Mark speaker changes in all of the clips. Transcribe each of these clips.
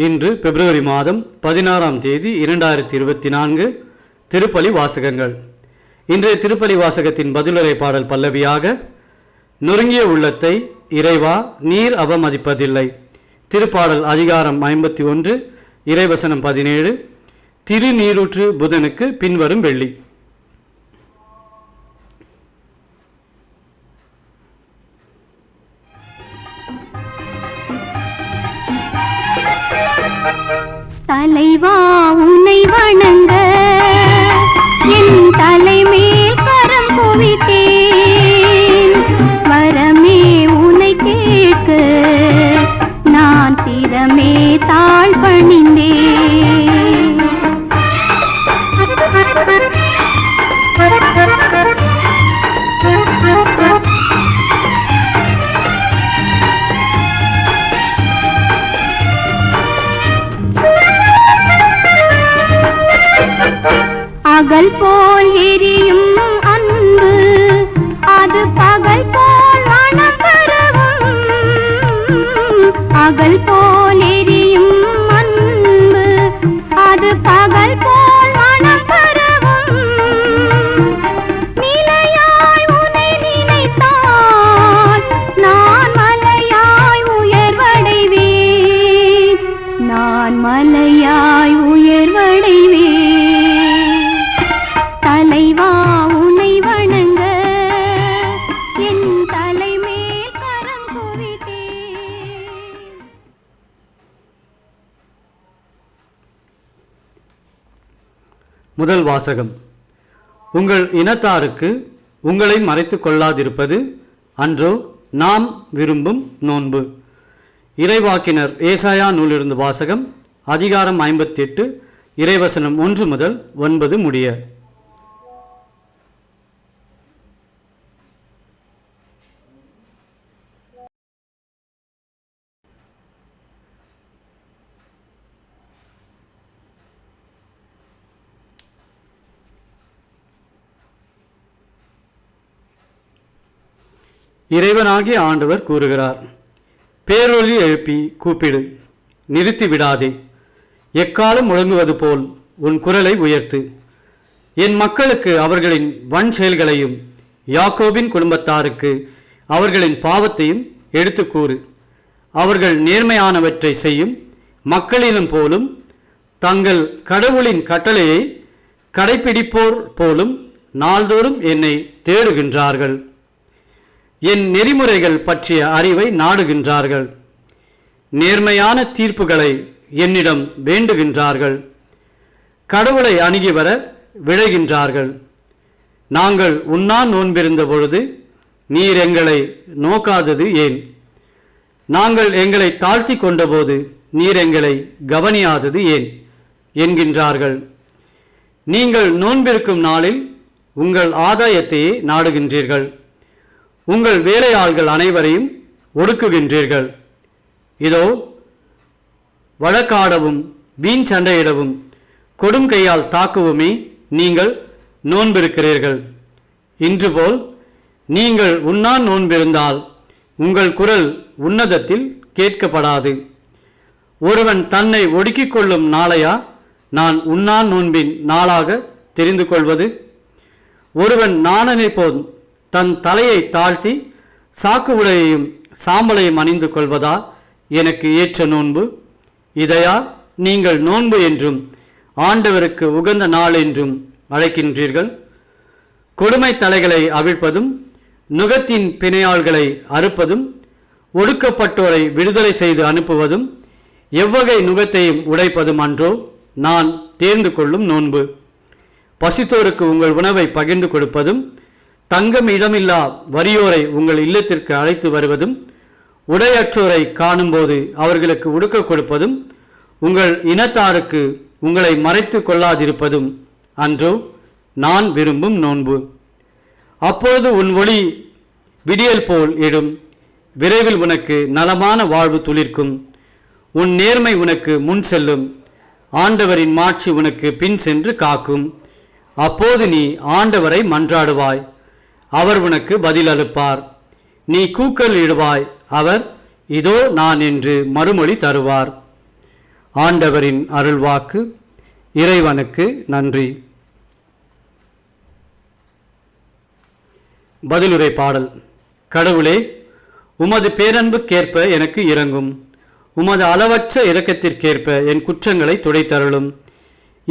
Speaker 1: இன்று பிப்ரவரி மாதம் 16ஆம் தேதி 2024 திருப்பலி வாசகங்கள். இன்றைய திருப்பலி வாசகத்தின் பதிலுரை பாடல் பல்லவியாக, நொறுங்கிய உள்ளத்தை இறைவா நீர் அவமதிப்பதில்லை. திருப்பாடல் அதிகாரம் 51 இறைவசனம் 17. திருநீரூற்று புதனுக்கு பின்வரும் வெள்ளி.
Speaker 2: தலைவா உன்னை வணங்க என் தலைமேல் கரம் குவித்தேன். வரமே உன்னை கேட்க நான் சிரமே தாழ் பணிந்தேன். அகல் போல் எரியும் அன்பு அது பகல் போல் மனம் பெறவும். அகல் போல் எரியும் அன்பு அது பகல் போல் மனம் பெறவும். நிலையாய் உன்னை நினைத்தால் நான் மலையாய் உயர்வடைவேன். நான் மலையாய் உயர்வடைவேன். தலைவா உன்னை வணங்க என் தலைமேல் கரம் குவித்தேன்.
Speaker 1: முதல் வாசகம். உங்கள் இனத்தாருக்கு உங்களை மறைத்து கொள்ளாதிருப்பது அன்றோ நாம் விரும்பும் நோன்பு. இறைவாக்கினர் ஏசாயா நூலிருந்து வாசகம். அதிகாரம் 58 இறைவசனம் 1 முதல் 9 முடிய. இறைவனாகிய ஆண்டவர் கூறுகிறார், பேரொலி எழுப்பி கூப்பிடு, நிறுத்தி விடாதே. எக்காலம் முழங்குவது போல் உன் குரலை உயர்த்து. என் மக்களுக்கு அவர்களின் வன் செயல்களையும் யாக்கோபின் குடும்பத்தாருக்கு அவர்களின் பாவத்தையும் எடுத்து கூறு. அவர்கள் நேர்மையானவற்றை செய்யும் மக்களிலும் போலும் தங்கள் கடவுளின் கட்டளையை கடைப்பிடிப்போர் போலும் நாள்தோறும் என்னை தேடுகின்றார்கள். என் நெறிமுறைகள் பற்றிய அறிவை நாடுகின்றார்கள். நேர்மையான தீர்ப்புகளை என்னிடம் வேண்டுகின்றார்கள். கடவுளை அணுகி வர விழைகின்றார்கள். நாங்கள் உண்ணா நோன்பிருந்த பொழுது நீர் எங்களை நோக்காதது ஏன்? நாங்கள் எங்களை தாழ்த்தி கொண்டபோது நீர் எங்களை கவனியாதது ஏன் என்கின்றார்கள். நீங்கள் நோன்பிருக்கும் நாளில் உங்கள் ஆதாயத்தையே நாடுகின்றீர்கள். உங்கள் வேலையாள்கள் அனைவரையும் ஒடுக்குகின்றீர்கள். இதோ வழக்காடவும் வீண் சண்டையிடவும் கொடும் கையால் தாக்குவுமே நீங்கள் நோன்பிருக்கிறீர்கள். இன்று போல் நீங்கள் உண்ணா நோன்பிருந்தால் உங்கள் குரல் உன்னதத்தில் கேட்கப்படாது. ஒருவன் தன்னை ஒடுக்கிக் கொள்ளும் நாளையா நான் உண்ணா நோன்பின் நாளாக தெரிந்து கொள்வது? ஒருவன் நாணனை போதும் தன் தலையை தாழ்த்தி சாக்கு உடையையும் சாம்பலையும் அணிந்து கொள்வதா எனக்கு ஏற்ற நோன்பு? இதையா நீங்கள் நோன்பு என்றும் ஆண்டவருக்கு உகந்த நாள் என்றும் அழைக்கின்றீர்கள்? கொடுமை தலைகளை அவிழ்ப்பதும் நுகத்தின் பிணையாள்களை அறுப்பதும் ஒடுக்கப்பட்டோரை விடுதலை செய்து அனுப்புவதும் எவ்வகை நுகத்தையும் உடைப்பதும் அன்றோ நான் தேர்ந்து கொள்ளும் நோன்பு? பசித்தோருக்கு உங்கள் உணவை பகிர்ந்து கொடுப்பதும் தங்கம் இடமில்லா வறியோரை உங்கள் இல்லத்திற்கு அழைத்து வருவதும் உடையற்றோரை காணும்போது அவர்களுக்கு உடுக்க கொடுப்பதும் உங்கள் இனத்தாருக்கு உங்களை மறைத்து கொள்ளாதிருப்பதும் அன்றோ நான் விரும்பும் நோன்பு. அப்பொழுது உன் ஒளி விடியல் போல் இடும். விரைவில் உனக்கு நலமான வாழ்வு துளிர்க்கும். உன் நேர்மை உனக்கு முன் செல்லும். ஆண்டவரின் மாட்சி உனக்கு பின் சென்று காக்கும். அப்போது நீ ஆண்டவரை மன்றாடுவாய், அவர் உனக்கு பதில் அளிப்பார். நீ கூக்கல் இடுவாய், அவர் இதோ நான் என்று மறுமொழி தருவார். ஆண்டவரின் அருள்வாக்கு. இறைவனுக்கு நன்றி. பதிலுரை பாடல். கடவுளே, உமது பேரன்புக்கேற்ப எனக்கு இரங்கும். உமது அளவற்ற இரக்கத்திற்கேற்ப என் குற்றங்களை துடைத்தருளும்.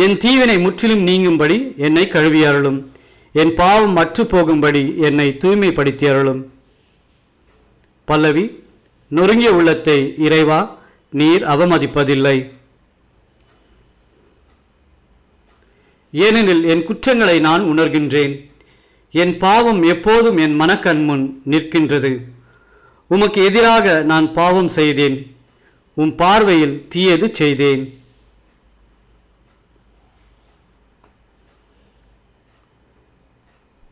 Speaker 1: என் தீவினை முற்றிலும் நீங்கும்படி என்னை கழுவியருளும். என் பாவம் அற்று போகும்படி என்னை தூய்மைப்படுத்தி அருளும். பல்லவி. நொறுங்கிய உள்ளத்தை இறைவா நீர் அவமதிப்பதில்லை. ஏனெனில் என் குற்றங்களை நான் உணர்கின்றேன். என் பாவம் எப்போதும் என் மனக்கண்முன் நிற்கின்றது. உமக்கு எதிராக நான் பாவம் செய்தேன். உம் பார்வையில் தீயது செய்தேன்.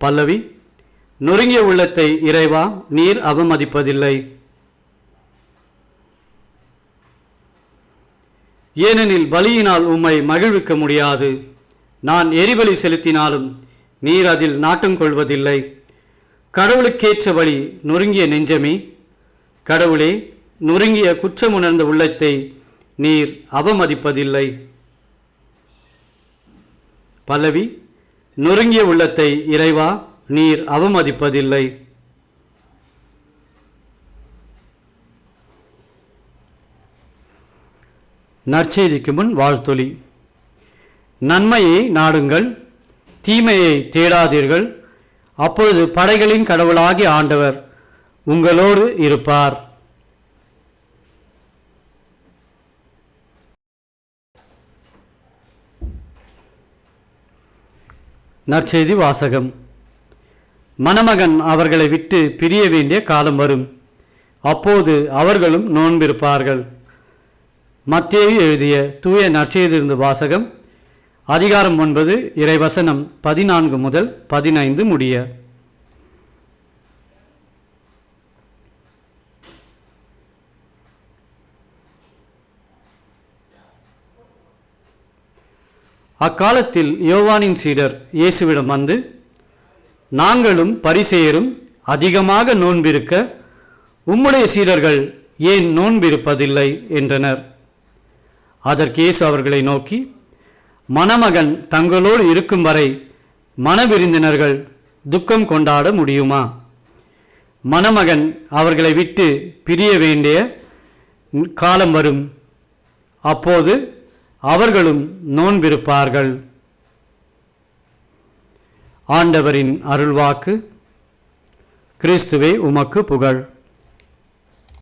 Speaker 1: பல்லவி. நொறுங்கிய உள்ளத்தை இறைவா நீர் அவமதிப்பதில்லை. ஏனெனில் பலியினால் உம்மை மகிழ்விக்க முடியாது. நான் எரிபலி செலுத்தினாலும் நீர் அதில் நாட்டம் கொள்வதில்லை. கடவுளுக்கேற்ற வழி நொறுங்கிய நெஞ்சமே. கடவுளே, நொறுங்கிய குற்றமுணர்ந்த உள்ளத்தை நீர் அவமதிப்பதில்லை. பல்லவி. நொறுங்கிய உள்ளத்தை இறைவா நீர் அவமதிப்பதில்லை. நற்செய்திக்கு முன் வாழ்த்தொலி. நன்மையை நாடுங்கள், தீமையை தேடாதீர்கள். அப்பொழுது படைகளின் கடவுளாகிய ஆண்டவர் உங்களோடு இருப்பார். நற்செய்தி வாசகம். மணமகன் அவர்களை விட்டு பிரிய வேண்டிய காலம் வரும். அப்போது அவர்களும் நோன்பிருப்பார்கள். மத்தேயு எழுதிய தூய நற்செய்தியிலிருந்து வாசகம். அதிகாரம் 9, இறைவசனம் 14 முதல் 15 முடிய. அக்காலத்தில் யோவானின் சீடர் இயேசுவிடம் வந்து, நாங்களும் பரிசேயரும் அதிகமாக நோன்பிருக்க உம்முடைய சீடர்கள் ஏன் நோன்பிருப்பதில்லை என்றனர். அதற்கு இயேசு அவர்களை நோக்கி, மணமகன் தங்களோடு இருக்கும் வரை மணவிருந்தினர்கள் துக்கம் கொண்டாட முடியுமா? மணமகன் அவர்களை விட்டு பிரிய வேண்டிய காலம் வரும். அப்போது அவர்களும் நோன்பிருப்பார்கள். ஆண்டவரின் அருள்வாக்கு. கிறிஸ்துவே உமக்கு புகழ்.